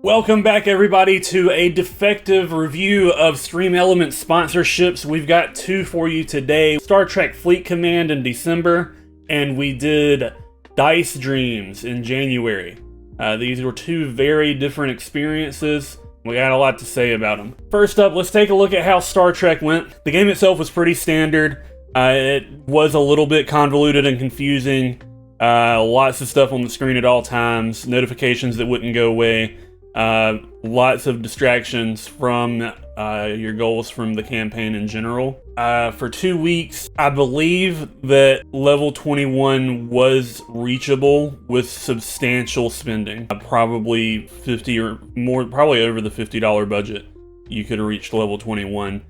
Welcome back, everybody, to a defective review of Stream Elements sponsorships. We've got two for you today. Star Trek Fleet Command in December, and we did Dice Dreams in January. These were two very different experiences. We got a lot to say about them. First up, let's take a look at how Star Trek went. The game itself was pretty standard. It was a little bit convoluted and confusing. Lots of stuff on the screen at all times. Notifications that wouldn't go away. Lots of distractions from your goals from the campaign in general. For 2 weeks, I believe that level 21 was reachable with substantial spending. Probably 50 or more, probably over the $50 budget. You could have reached level 21.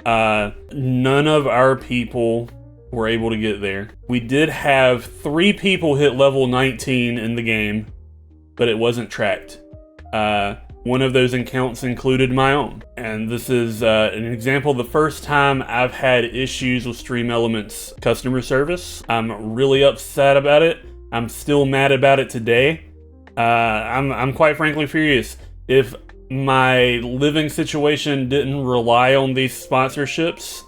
None of our people were able to get there. We did have 3 people hit level 19 in the game, but it wasn't tracked. One of those accounts included my own. And this is an example of the first time I've had issues with Stream Elements customer service. I'm really upset about it. I'm still mad about it today. I'm quite frankly furious. If my living situation didn't rely on these sponsorships,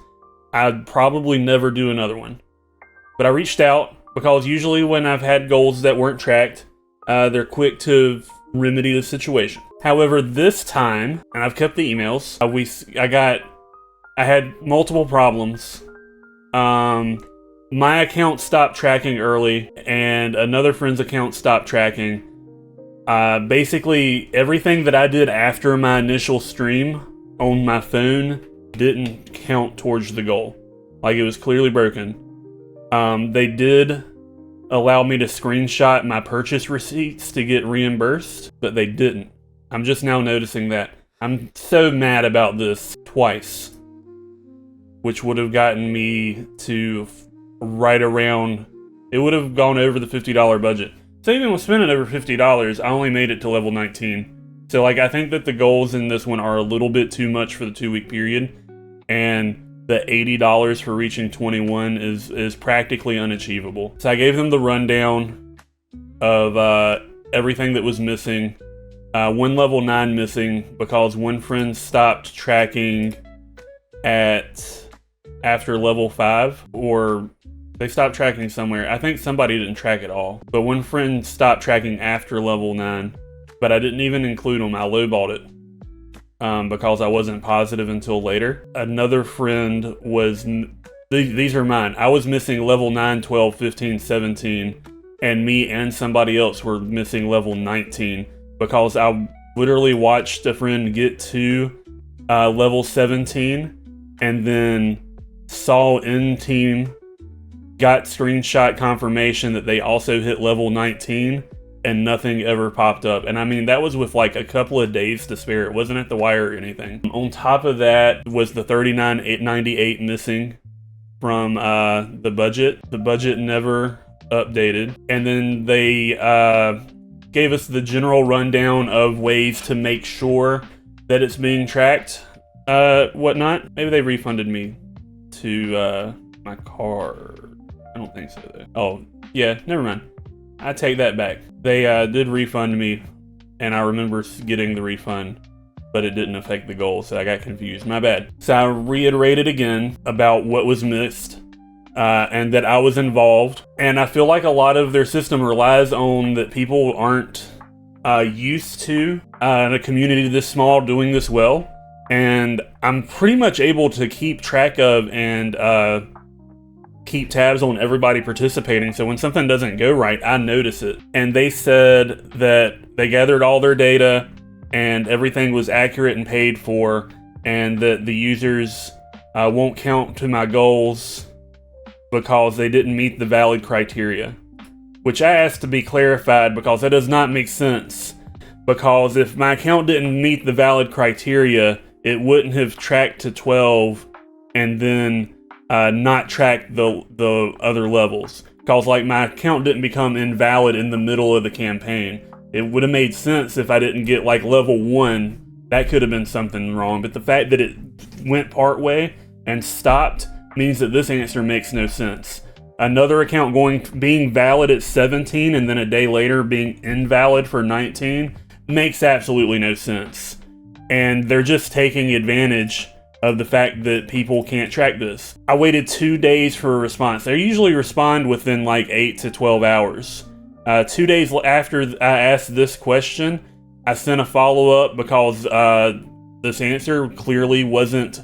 I'd probably never do another one. But I reached out because usually when I've had goals that weren't tracked, they're quick to remedy the situation. However, this time, and I've kept the emails, I had multiple problems. My account stopped tracking early, and another friend's account stopped tracking. Basically, everything that I did after my initial stream on my phone didn't count towards the goal. Like, it was clearly broken. They did allow me to screenshot my purchase receipts to get reimbursed, but they didn't. I'm just now noticing that. I'm so mad about this twice, which would have gotten me to right around, it would have gone over the $50 budget. So even with spending over $50, I only made it to level 19. So like, I think that the goals in this one are a little bit too much for the 2-week period, and the $80 for reaching 21 is practically unachievable. So I gave them the rundown of everything that was missing. One level 9 missing because one friend stopped tracking after level 5, or they stopped tracking somewhere. I think somebody didn't track at all. But one friend stopped tracking after level 9, but I didn't even include them. I lowballed it. Because I wasn't positive until later. Another friend was, these are mine. I was missing level 9, 12, 15, 17, and me and somebody else were missing level 19 because I literally watched a friend get to level 17 and then saw in team, got screenshot confirmation that they also hit level 19, and nothing ever popped up. And I mean, that was with like a couple of days to spare. It wasn't at the wire or anything. On top of that was the $39.98 missing from the budget. The budget never updated. And then they gave us the general rundown of ways to make sure that it's being tracked, whatnot. Maybe they refunded me to my card. I don't think so though. Oh, yeah, never mind. I take that back. They did refund me, and I remember getting the refund, but it didn't affect the goal, so I got confused. My bad. So I reiterated again about what was missed, and that I was involved. And I feel like a lot of their system relies on that people aren't used to in a community this small doing this well. And I'm pretty much able to keep track of and keep tabs on everybody participating, so when something doesn't go right, I notice it. And they said that they gathered all their data and everything was accurate and paid for, and that the users won't count to my goals because they didn't meet the valid criteria, which I asked to be clarified because that does not make sense. Because if my account didn't meet the valid criteria, it wouldn't have tracked to 12 and then not track the other levels. Because like, my account didn't become invalid in the middle of the campaign. It would have made sense if I didn't get like level 1. That could have been something wrong. But the fact that it went part way and stopped means that this answer makes no sense. Another account being valid at 17 and then a day later being invalid for 19 makes absolutely no sense. And they're just taking advantage of the fact that people can't track this. I waited 2 days for a response. They usually respond within like 8 to 12 hours. 2 days after I asked this question, I sent a follow-up because this answer clearly wasn't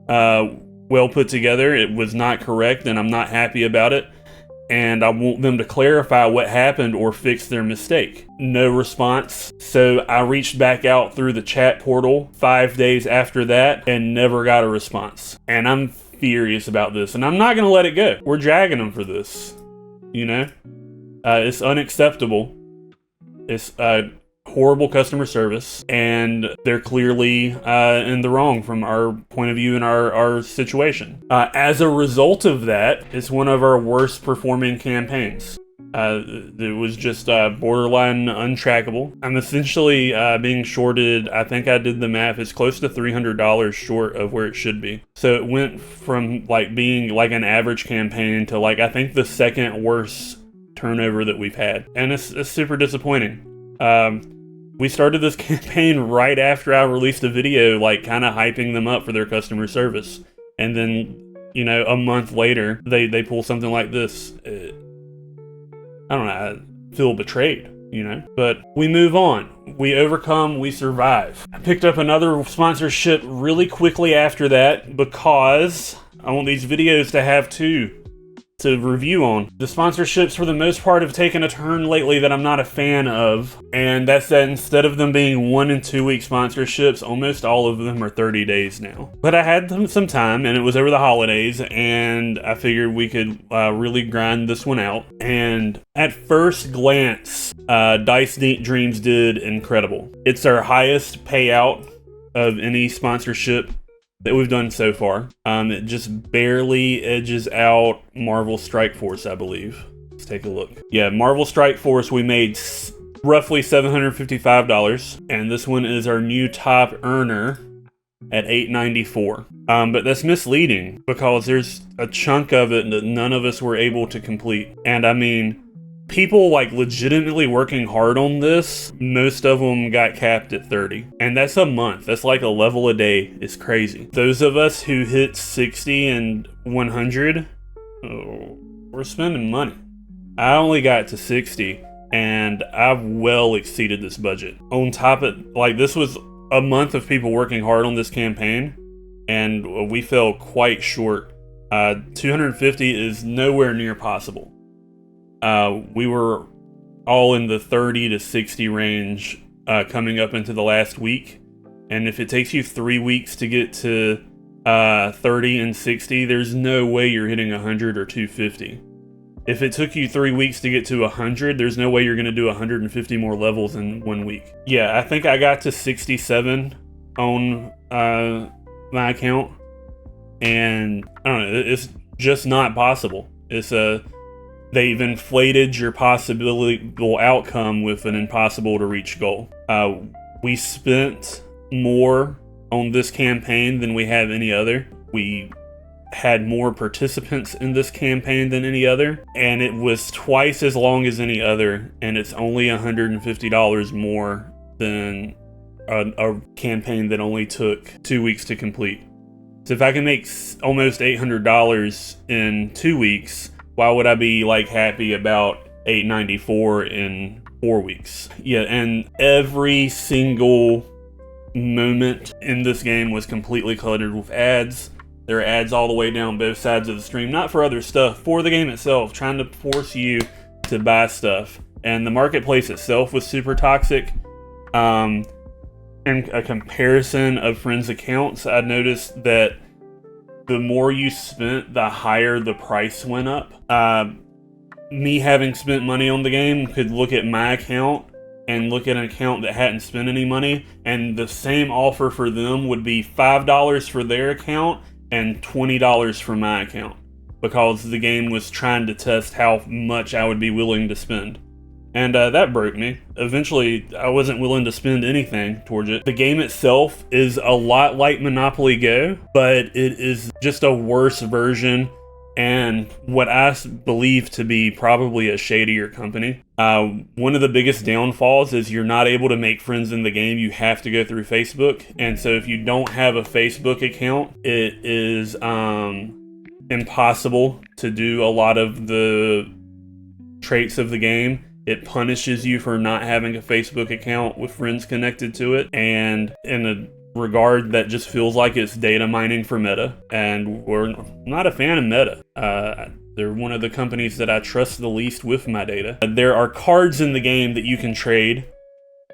well put together. It was not correct, and I'm not happy about it. And I want them to clarify what happened or fix their mistake. No response. So I reached back out through the chat portal 5 days after that and never got a response. And I'm furious about this, and I'm not gonna let it go. We're dragging them for this, you know? It's unacceptable. It's horrible customer service, and they're clearly in the wrong from our point of view in our situation. As a result of that, it's one of our worst performing campaigns. It was just borderline untrackable. I'm essentially being shorted, I think I did the math, it's close to $300 short of where it should be. So it went from like being like an average campaign to like I think the second worst turnover that we've had, and it's super disappointing. We started this campaign right after I released a video, like kind of hyping them up for their customer service, and then, you know, a month later they pull something like this. I don't know, I feel betrayed, you know, but we move on. We overcome, we survive. I picked up another sponsorship really quickly after that because I want these videos to have two to review on. The sponsorships for the most part have taken a turn lately that I'm not a fan of, and that's that instead of them being 1 and 2 week sponsorships, almost all of them are 30 days now. But I had some time, and it was over the holidays, and I figured we could really grind this one out. And at first glance, Dice Dreams did incredible. It's our highest payout of any sponsorship that we've done so far. It just barely edges out Marvel Strike Force, I believe. Let's take a look. Yeah, Marvel Strike Force, we made roughly $755, and this one is our new top earner at $894. But that's misleading because there's a chunk of it that none of us were able to complete. And I mean, people like legitimately working hard on this, most of them got capped at 30. And that's a month. That's like a level a day. It's crazy. Those of us who hit 60 and 100, we're spending money. I only got to 60 and I've well exceeded this budget. On top of, like, this was a month of people working hard on this campaign, and we fell quite short. 250 is nowhere near possible. We were all in the 30 to 60 range coming up into the last week. And if it takes you 3 weeks to get to 30 and 60, there's no way you're hitting 100 or 250. If it took you 3 weeks to get to 100, there's no way you're going to do 150 more levels in 1 week. Yeah, I think I got to 67 on my account. And I don't know, it's just not possible. They've inflated your possible outcome with an impossible to reach goal. We spent more on this campaign than we have any other. We had more participants in this campaign than any other, and it was twice as long as any other, and it's only $150 more than a campaign that only took 2 weeks to complete. So if I can make almost $800 in 2 weeks, why would I be like happy about $894 in 4 weeks? Yeah, and every single moment in this game was completely cluttered with ads. There are ads all the way down both sides of the stream, not for other stuff, for the game itself, trying to force you to buy stuff. And the marketplace itself was super toxic. In a comparison of friends' accounts, I noticed that the more you spent, the higher the price went up. Me having spent money on the game could look at my account and look at an account that hadn't spent any money, and the same offer for them would be $5 for their account and $20 for my account, because the game was trying to test how much I would be willing to spend. And that broke me. Eventually, I wasn't willing to spend anything towards it. The game itself is a lot like Monopoly Go, but it is just a worse version and what I believe to be probably a shadier company. One of the biggest downfalls is you're not able to make friends in the game. You have to go through Facebook. And so if you don't have a Facebook account, it is impossible to do a lot of the traits of the game. It punishes you for not having a Facebook account with friends connected to it. And in a regard that just feels like it's data mining for Meta, and we're not a fan of Meta. They're one of the companies that I trust the least with my data. There are cards in the game that you can trade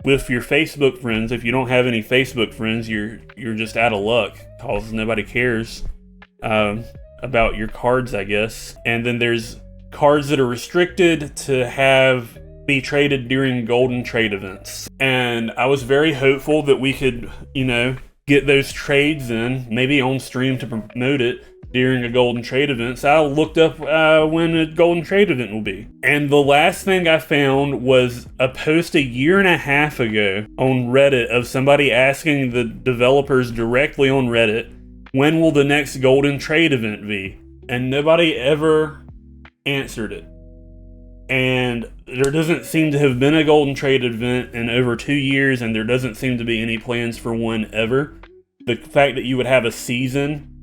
with your Facebook friends. If you don't have any Facebook friends, you're just out of luck, because nobody cares about your cards, I guess. And then there's cards that are restricted to be traded during golden trade events. And I was very hopeful that we could, get those trades in, maybe on stream to promote it during a golden trade event. So I looked up when a golden trade event will be. And the last thing I found was a post a year and a half ago on Reddit of somebody asking the developers directly on Reddit, when will the next golden trade event be? And nobody ever answered it. And there doesn't seem to have been a golden trade event in over 2 years, and there doesn't seem to be any plans for one ever. The fact that you would have a season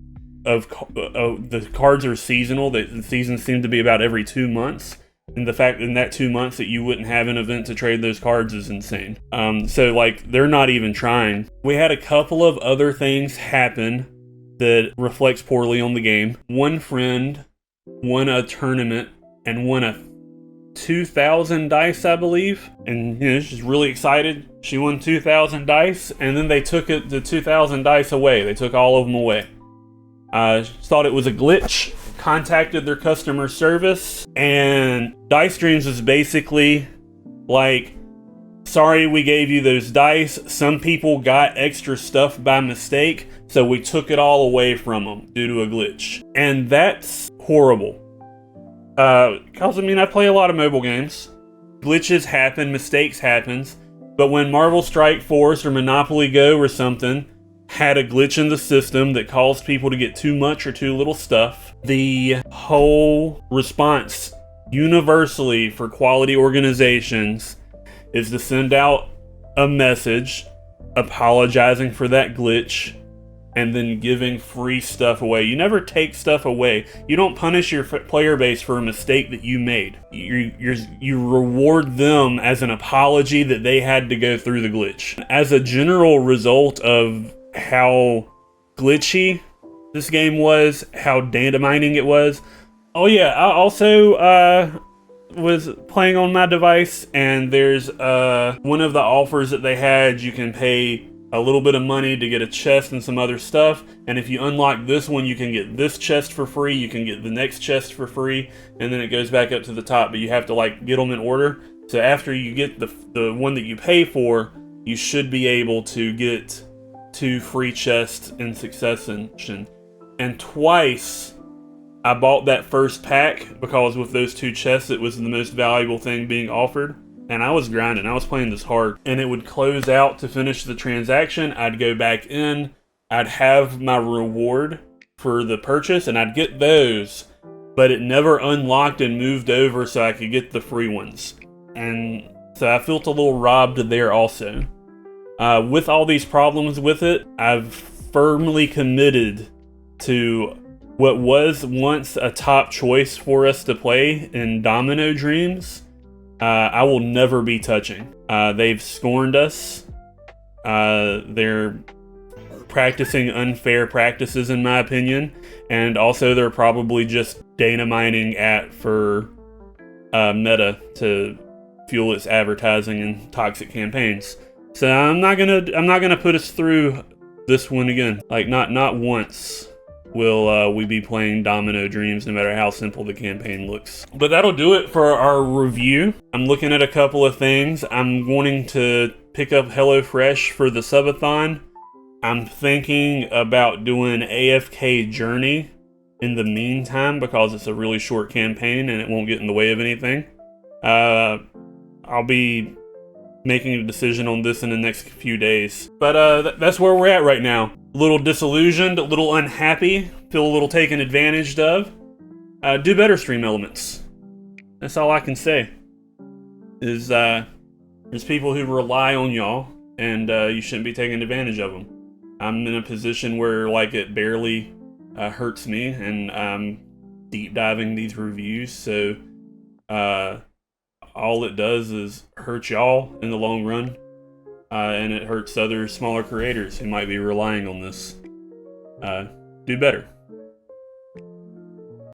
of the cards are seasonal, the seasons seem to be about every 2 months, and the fact in that 2 months that you wouldn't have an event to trade those cards is insane. So they're not even trying. We had a couple of other things happen that reflects poorly on the game. One friend won a tournament and won a 2,000 dice, I believe, and she's really excited. She won 2,000 dice, and then they took the 2,000 dice away. They took all of them away. Thought it was a glitch, contacted their customer service, and Dice Dreams is basically like, sorry we gave you those dice. Some people got extra stuff by mistake, so we took it all away from them due to a glitch. And that's horrible. Because I play a lot of mobile games. Glitches happen, mistakes happens, but when Marvel Strike Force or Monopoly Go or something had a glitch in the system that caused people to get too much or too little stuff, the whole response universally for quality organizations is to send out a message apologizing for that glitch and then giving free stuff away. You never take stuff away. You don't punish your player base for a mistake that you made. You reward them as an apology that they had to go through the glitch. As a general result of how glitchy this game was, how data mining it was. Oh yeah, I also was playing on my device, and there's one of the offers that they had, you can pay a little bit of money to get a chest and some other stuff, and if you unlock this one, you can get this chest for free, you can get the next chest for free, and then it goes back up to the top, but you have to get them in order. So after you get the one that you pay for, you should be able to get 2 free chests in succession. And twice I bought that first pack because with those 2 chests it was the most valuable thing being offered. And I was grinding, I was playing this hard, and it would close out to finish the transaction. I'd go back in, I'd have my reward for the purchase, and I'd get those, but it never unlocked and moved over so I could get the free ones. And so I felt a little robbed there also. With all these problems with it, I've firmly committed to what was once a top choice for us to play in Domino Dreams. I will never be touching. They've scorned us. They're practicing unfair practices, in my opinion, and also they're probably just data mining for Meta to fuel its advertising and toxic campaigns. So I'm not gonna put us through this one again. Not once will we be playing Domino Dreams, no matter how simple the campaign looks. But that'll do it for our review. I'm looking at a couple of things. I'm wanting to pick up HelloFresh for the subathon. I'm thinking about doing AFK Journey in the meantime because it's a really short campaign and it won't get in the way of anything. I'll be making a decision on this in the next few days. But that's where we're at right now. A little disillusioned, a little unhappy, feel a little taken advantage of. Do better, Stream Elements. That's all I can say. Is there's people who rely on y'all, and you shouldn't be taking advantage of them. I'm in a position where like it barely hurts me, and I'm deep diving these reviews, so all it does is hurt y'all in the long run, and it hurts other smaller creators who might be relying on this. Do better.